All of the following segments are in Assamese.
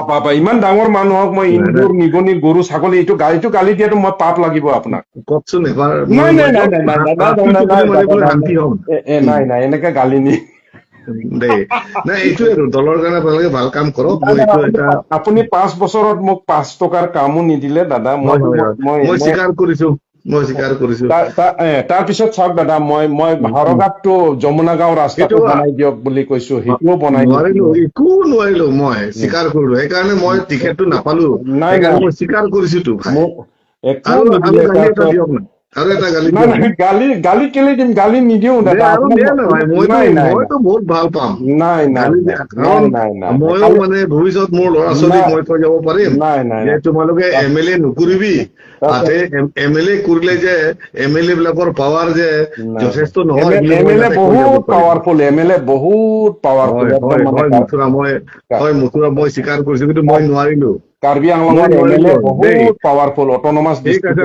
পাপা ইমান ডাঙৰ মানুহক মই ইন্দুৰ নিগনি গৰু ছাগলী এইটো গালি দিয়াটো মই পাপ লাগিব আপোনাক কওকচোন এবাৰ নাই নাই নাই নাই নাই শান্তি হম নাই নাই এনেকে গালি নি দেই নাই এইটোৱে আৰু দলৰ কাৰণে আপোনালোকে ভাল কাম কৰক মই এইটো এটা আপুনি 5 বছৰত মোক 5 টকাৰ কামো নিদিলে দাদা মই স্বীকাৰ কৰিছো তাৰপিছত চাওক দাদা মই হাৰঘাটটো যমুনা গাঁও ৰাস্তাটো বনাই দিয়ক বুলি কৈছো সেইটোও বনাই একো নোৱাৰিলো মই স্বীকাৰ কৰিলো সেইকাৰণে মই টিকেটটো নাপালো সেইকাৰণে মই স্বীকাৰ কৰিছোতো আৰু এটা গালি কেলে দিম গালি নিদিও দাদা মইতো বহুত ভাল পাম ময়ো মানে ভৱিষ্যত মোৰ ল'ৰা ছোৱালীক মই কৈ যাব পাৰিম যে তোমালোকে MLA নকৰিবি তাতে MLA কৰিলে যে MLA বিলাকৰ পাৱাৰ যে যথেষ্ট নহয় বহুত পাৱাৰফুল MLA বহুত পাৱাৰফুল মথুৰা মই স্বীকাৰ কৰিছো কিন্তু মই নোৱাৰিলো কাৰ্বি আংলঙৰ MLA বহুত পাৱাৰফুল অট'নমাছ ডিষ্ট্ৰিক্ট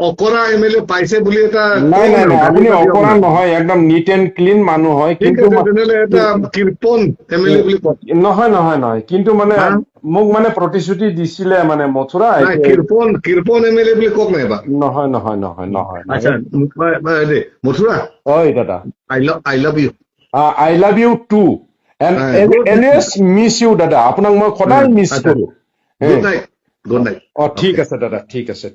অকৰা MLA পাইছে বুলি এটা নাই নাই নাই আপুনি অকৰা নহয় একদম নিট এণ্ড ক্লিন মানুহ হয় কিন্তু নহয় নহয় নহয় কিন্তু মানে মোক মানে প্ৰতিশ্ৰুতি দিছিলে মানে মথুৰা কৃপন MLA বুলি কওক নাইবা নহয় নহয় নহয় নহয় মথুৰা হয় দাদা I love you too and always miss you দাদা আপোনাক মই সদায় মিছ কৰো গুড নাইট ঠিক আছে দাদা ঠিক আছে